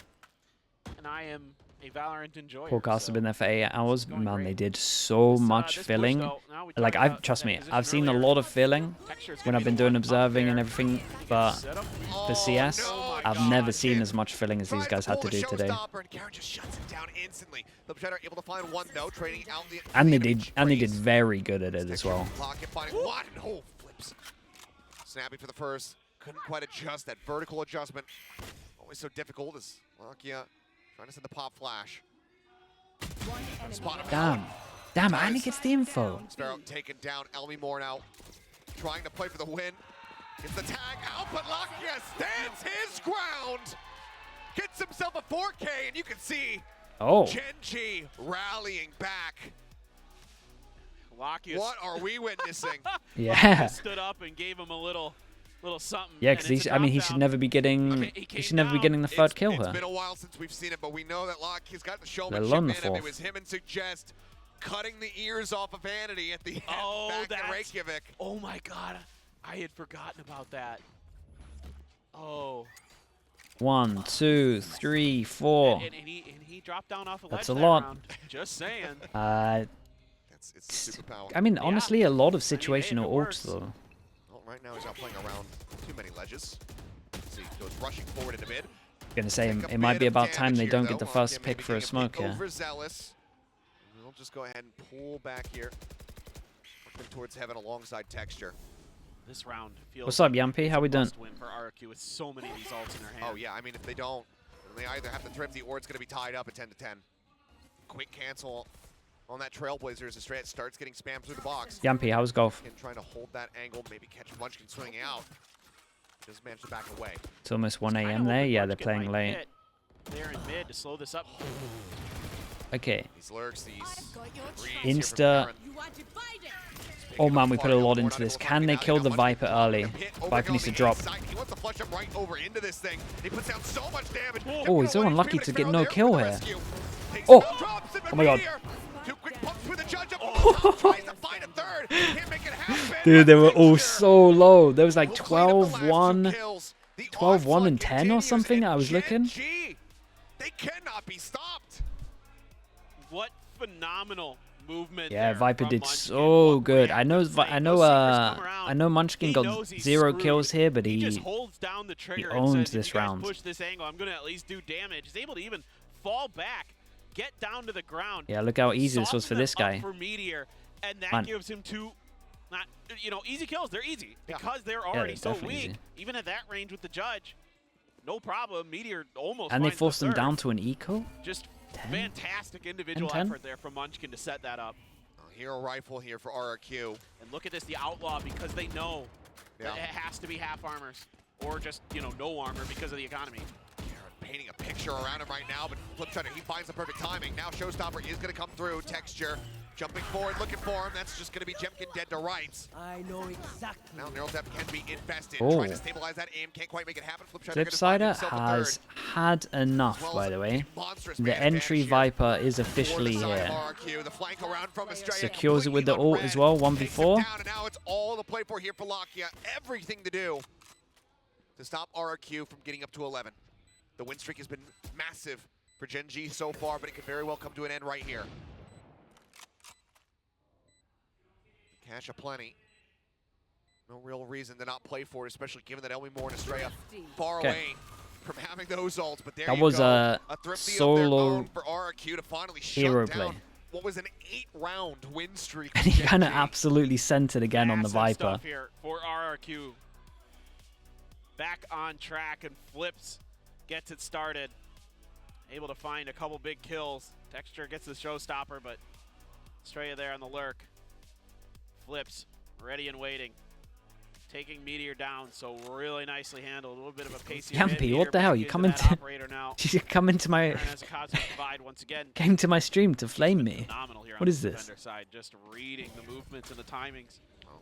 And I am a Valorant enjoyer. Forecast have been there for 8 hours. going Man, great. they did so much This push, filling. though, now we Like, talked about trust that me, position I've seen a earlier. lot of filling Texture's when gonna I've be been the doing one up observing there. and everything, but Set up. for CS, no. I've God, never seen Jim. as much filling as these guys had to do today. And Karen just shuts it down instantly. Flipshider able to find one though, trading out the. And they did very good at it as well. Pocket finding one. Oh, flips. Snappy for the first. Couldn't quite adjust that vertical adjustment. Always so difficult as Lakia trying to send the pop flash. Spot him out. Damn, and he gets the info. Sparrow taken down. Elmi Moore now trying to play for the win. Gets the tag out, but Lakia stands his ground. Gets himself a 4K, and you can see GENG rallying back. Lockius What are we witnessing? Yeah. stood up and gave him a little something. Yeah, and because it's a he should knockdown. never be getting. Okay, he came should never be down. getting the third kill It's here. been a while since we've seen it, but we know that Lockheed's got the Let showmanship alone in the him. fourth. It was him and Suggest cutting the ears off of Vanity at the end back that's- in Reykjavik. Oh my god, I had forgotten about that. Oh. 1, 2, 3, 4. And he dropped down off a ledge That's a that lot. round. Just saying. It's a superpower. I mean, honestly, a lot of hey, situational it ults works. though. Well, right now he's not playing around too many ledges. Let's see, goes rushing forward into mid. Gonna say Take a it might bit be of about time damage they here, don't though. get the RRQ first maybe pick for a getting smoke bit here. overzealous. We'll just go ahead and pull back here. Working towards heaven alongside Texture. This round feels What's up, Yampy? How we doing? must win for RRQ with so many of these ults in their hand. Oh yeah, I mean if they don't, then they either have the Thrifty or it's going to be tied up at 10 to 10. Quick cancel on that Trailblazer as the strat starts getting spammed through the box. Yampy, how's golf? And trying to hold that angle, maybe catch Munchkin swinging out. Just managed to back away. It's almost 1 Kinda a.m. there. hoping Yeah, they're Munchkin playing might late. hit there in mid to slow this up. Okay. These lurks, these Insta. Oh man, we put a lot into this. Can they kill the Viper early? Viper needs to drop. He wants to flush him right over into this thing. He puts down so much damage. Oh, he's so unlucky to get no kill here. Oh my god. Two quick pumps with the judge up on top, tries to find a third. Can't make it happen. Dude, they were all so low. There was like We'll clean up the last 12-1. two kills. The 12, 1, and onslaught 10 or continues, something, and I was looking. GENG, they cannot be stopped. What phenomenal movement. Yeah, there Viper from did Munchkin. so What good. ran I know, this thing. Those secrets come around. I know Munchkin He got knows he's 0 screwed. kills here, but He he just holds down the trigger and owned says, this if you guys round. push this angle, I'm gonna at least do damage. He's able to even fall back, get down to the ground. Yeah, look how easy this was for soften this them up guy. For Meteor, and that Man. gives him two, not easy kills. They're easy Yeah. because they're they're already so definitely weak. easy. Even at that range with the judge, no problem. Meteor almost And they finds the forced them third. down to an eco. Just 10? fantastic individual 10? effort there from Munchkin to set that up. Hero rifle here for RRQ. And look at this, the Outlaw, because they know that it has to be half armors or just, no armor because of the economy. Painting a picture around him right now, but Flipshider, he finds the perfect timing. Now Showstopper is going to come through. Texture jumping forward, looking for him. That's just going to be Jemkin dead to rights. I know exactly. Now Neural Depth can be infested. Oh. Trying to stabilize that aim, can't quite make it happen. Flipshider going to find Flipsider himself a has third. had enough, As well by as the a way. monstrous The man entry advantage here Viper is for the officially side of here. RRQ. The flank around from Estrella Secures it with the completely ult as well, unread. Takes him 1v4. down, and now it's all to play for here for Lakia. Everything to do to stop RRQ from getting up to 11. The win streak has been massive for GENG so far, but it could very well come to an end right here. Cash aplenty. No real reason to not play for it, especially given that Elmimore and Estrella far Okay. away from having those ults. But there That you was go. a thrifty of their solo own for RRQ to finally hero shut down play. what was an 8-round win streak. And he of kind of GENG. absolutely sent it again on the Massive Viper. stuff here for RRQ. Back on track, and Flips gets it started. Able to find a couple big kills. Texture gets the showstopper, but Estrella there on the lurk. Flips ready and waiting. Taking Meteor down, so really nicely handled. A little bit of a pacey hit. Yampy, Meteor what the hell? back You into come that into operator now. you come into my Aaron has a cosmic divide once again. came to my stream to flame me. Phenomenal here What on is the this? defender side, just reading the movements and the timings.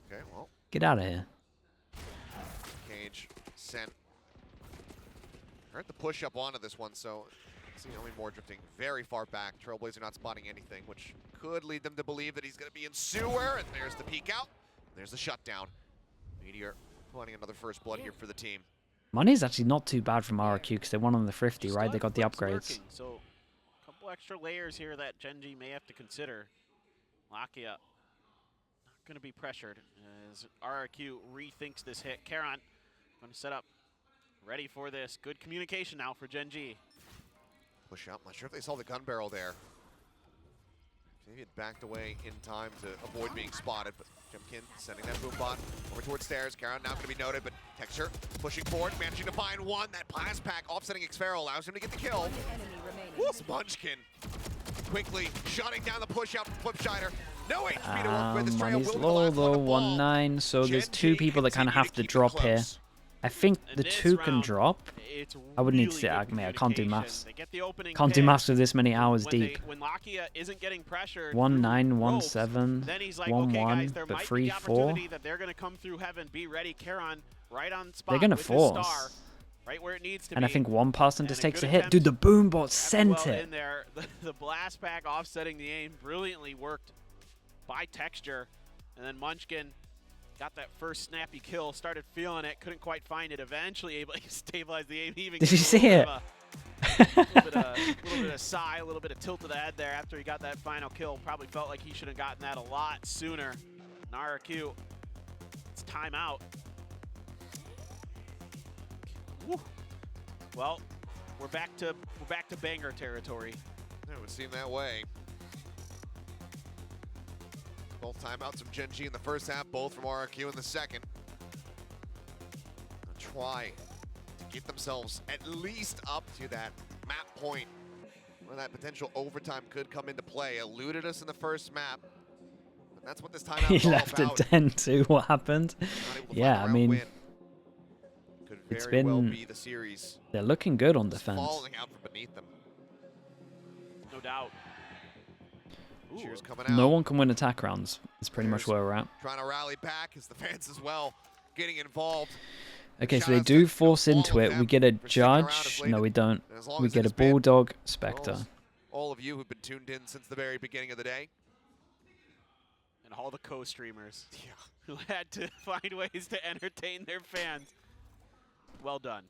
Okay, well, Get out of here. Cage sent. Heard the push up onto this one, so see Elmimore drifting very far back. Trailblazer not spotting anything, which could lead them to believe that he's going to be in sewer. And there's the peek out. There's the shutdown. Meteor planning another first blood here for the team. Money's actually not too bad from RRQ because they won on the Thrifty, Just right? They got the Flips upgrades. lurking, so a couple extra layers here that GENG may have to consider. Lakia not going to be pressured as RRQ rethinks this hit. Karon going to set up, ready for this. Good communication now for GENG. Push up. Not sure if they saw the gun barrel there. Maybe it backed away in time to avoid being spotted, but Jemkin sending that boom bot over towards stairs. Karon now going to be noted, but Texture pushing forward, managing to find one. That blast pack offsetting Xfero allows him to get the kill. Munchkin quickly shutting down the push out from Flipshider. No HP to work with. Estrella Money's will be the low last one though, to fall. 1-9. So there's two GENG people that kind of continue have to keep it drop here. close. I think In the this two can round, drop. It's I would need really to good I can't do communication. maths. They get the opening Can't do pick. maths with this many hours When deep. when Lakia isn't getting pressured 1-9, through ropes, 1-7, then he's like, 1-1, okay, guys, there but might be the 3-4. opportunity that they're going to come through heaven. Be ready, Karon, right on spot. They're gonna with his star, force. right where it needs to And I be. think one person And just a takes good a hit. attempt. Dude, the boom bot That's sent well it. in there. The blast pack offsetting the aim, brilliantly worked by Texture, and then Munchkin got that first snappy kill, started feeling it, couldn't quite find it, eventually able to stabilize the aim. He even Did you gave a see little it? bit of a little bit of sigh, a little bit of tilt of the head there after he got that final kill. Probably felt like he should have gotten that a lot sooner. And RRQ, it's timeout. Woo. Well, we're back to banger territory. It would seem that way. Both timeouts from GENG in the first half, both from RRQ in the second. They'll try to get themselves at least up to that map point where that potential overtime could come into play. Eluded us in the first map. And that's what this timeout He is all left about. at 10-2. What happened? Not able to Yeah, find a I round mean, win. Could it's very well been- be the series They're looking good on just defense. falling out from beneath them. No doubt. Ooh, Cheers coming out. No one can win attack rounds. That's pretty much There's- where we're at. Trying to rally back as the fans as well getting involved. Okay, so Shout they outs do to force all into of it. them We get a for sticking around as judge. late No, we don't. as long We as get a it's been. bulldog Well, spectre. all of you who've been tuned in since the very beginning of the day. and all the co-streamers Yeah. who had to find ways to entertain their fans. Well done.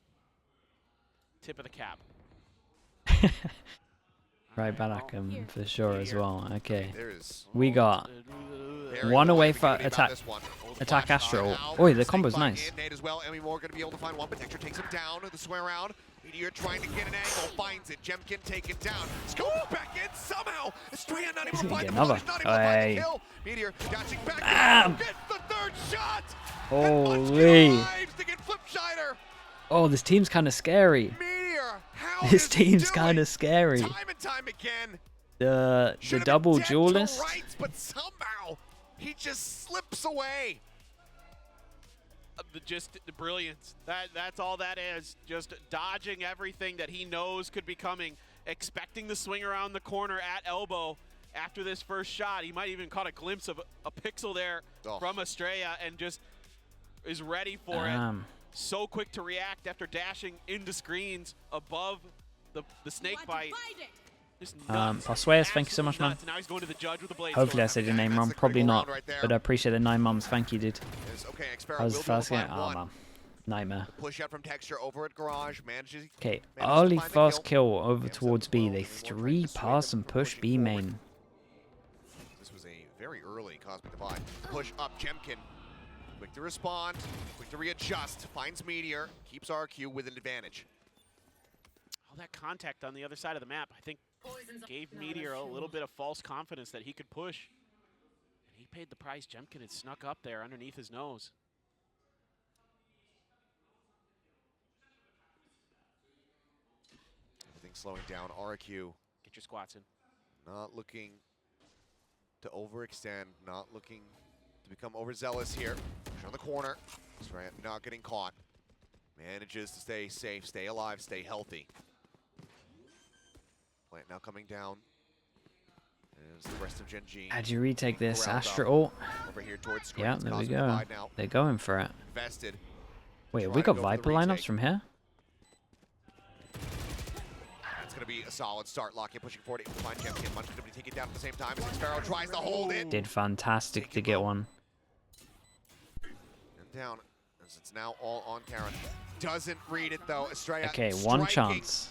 Tip of the cap. Right back for sure as well. Okay. There is We got very one little away for ambiguity about attack. this one. Attack Flash Astro. out. Oi, the Snake combo's bite nice. in, Nate as well. Emmy Moore going to be able to find one, but Texture takes him down the swing around. Meteor trying to get an angle, finds it. Jemkin taken down. Scoop back in somehow. Estrella not able to gonna find get the another. punish, not able to find Hey. the kill. Meteor dashing back. Bam! Gets the third shot. Holy. And Munchkin arrives to get Flipshider. Oh, this team's kind of scary. Meteor, how This does he team's do kind it? of scary. Time and time again. The Should've double been dead to duelist. rights, but somehow he just slips away. Just the brilliance. That's all that is. Just dodging everything that he knows could be coming, expecting the swing around the corner at elbow after this first shot. He might even caught a glimpse of a pixel there Oh. from Estrella and just is ready for it. So quick to react after dashing into screens above the snake bite. Just nuts. Pasquez, thank you so much, man. Nuts. Now he's going to the judge with the blade. Hopefully I sword. said your name That's wrong. the Probably critical not. round right there. But I appreciate the 9 mums. Thank you, dude. Yes, okay, Xfero That was the will be able first to game. find Oh, one. man. Nightmare. Push out from Texture over at Garage. Manages. Okay, manages to early find the first kill. kill over Games towards up B. well. They Emmy Moore trying to dissuade 3-pass them and from push pushing B forward. main. This was a very early Cosmic Divide. Push up Jemkin. Quick to respond, quick to readjust, finds Meteor, keeps RRQ with an advantage. All that contact on the other side of the map, I think, gave Meteor a little bit of false confidence that he could push. And he paid the price. Jemkin had snuck up there underneath his nose. Everything slowing down. RRQ Get your squats in. not looking to overextend, not looking to become overzealous here. Push on the corner. Strand not getting caught. Manages to stay safe, stay alive, stay healthy. Plant now coming down. As the rest of Gen G. How'd you retake this? corralled Astra up ult? over here towards Yeah, Screens. there we Cosmic go. Divide now. They're going for it. Invested. Wait, Trying we to got go for the Viper lineups retake. from here? It's going to be a solid start. Lockett pushing forward. Find Jemkin. Munchkin to take it down at the same time as Sparrow tries to hold it. Did fantastic to get one. And down. As it's now all on Karen. Doesn't read it though. Estrella Okay, one striking. chance.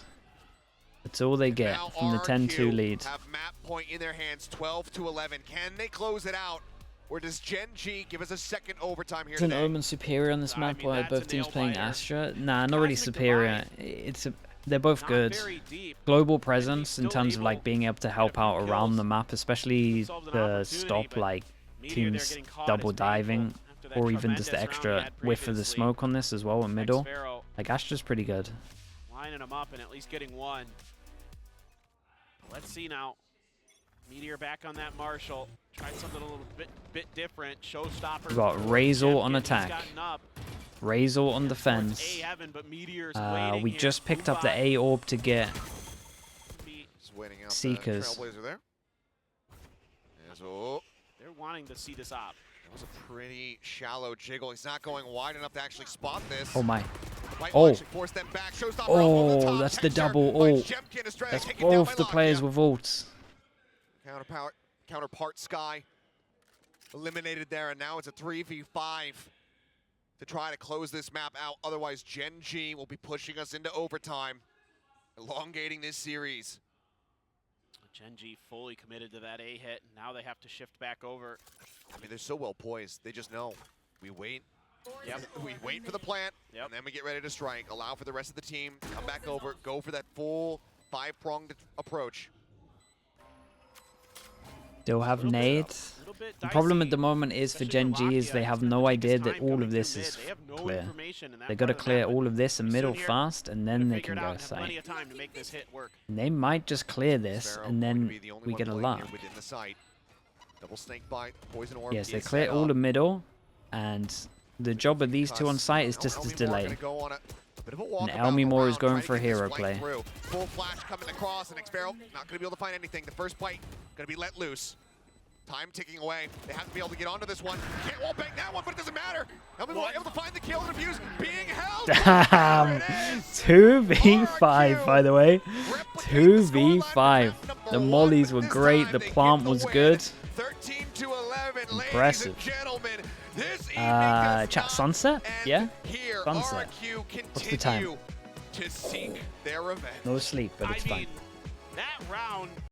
That's all they get Now from the RRQ 10-2 lead. have map point in their hands, 12-11. Can they close it out? Or does Gen G give us a second overtime here Is an today? Omen superior on this I map mean, while that's a both teams nail playing biter. Astra? Nah, not really Cosmic superior. Divide. They're both Not good. very deep. Global presence in still terms of like able being able to help get a out few around kills. the map, especially Solved an the opportunity, stop but like Meteor there teams getting caught double is painful diving, after that or even just the tremendous round he extra had whiff of the previously. smoke on this as well in middle. Sparrow Like Astra's pretty good. lining him up and at least getting one. Let's see now. Meteor back on that Marshall. Tried something a little bit different. Showstopper. We've got for Razor on Jemkin. attack. He's gotten up Razor on towards defense. A heaven, but Meteor's waiting We here. just picked up the Fubai A orb to get be- Just waiting out Seekers. the Trailblazer there. As, oh, They're wanting to see this op. that was a pretty shallow jiggle. He's not going wide enough to actually spot this. Oh my. Might Oh. actually force them back. Showstopper up over the Oh, top. that's the Texture double finds ult. Jemkin. Estrella That's taken down both by the players Lockett. with ults. Counterpart Sky eliminated there, and now it's a 3v5 to try to close this map out. Otherwise, Gen G will be pushing us into overtime, elongating this series. Gen G fully committed to that A hit. Now they have to shift back over. I mean, they're so well poised. They just know. We wait. Yep. We wait for the plant, Yep. and then we get ready to strike. Allow for the rest of the team to come back over, go for that full five-pronged approach. Still have Little bit- nades. little bit The problem at dicey, the moment is for especially Gen for G is Lakia. they He's have gonna no take his idea that time all coming of this through is mid. They have no clear. information in that They got to part of the clear map, but all of this in we middle stood here, fast, and gonna then they figure can it out go and have plenty site. of time to make this hit work. And they might just clear this, Sparrow and going to then be the only we one get a playing luck. here within the site. Double snake bite, poison orb. Yes, they is clear set all up. the middle, and the job of these two on Because site is now just to Elmimore delay. gonna go on a bit of a walkabout Elmimore is around, going trying to for a get this hero flank play. through. Full flash coming across, and Xparrow not going to be able to find anything. The first bite going to be let loose. Time ticking away. They have to be able to get onto this one. Can't wall bang that one, but it doesn't matter. Elmimore able to find the kill and abuse. Being held. Damn! There it is. 2v5, by the way. Replicate the 2v5. scoreline for map The number mollies one, were but this great. time The they get plant the was win. good. 13-11, ladies Impressive. and gentlemen. This evening does Chat not sunset? end Yeah? here. Sunset. RRQ What's the time? continue to seek their revenge. No sleep, but it's I fine. mean, that round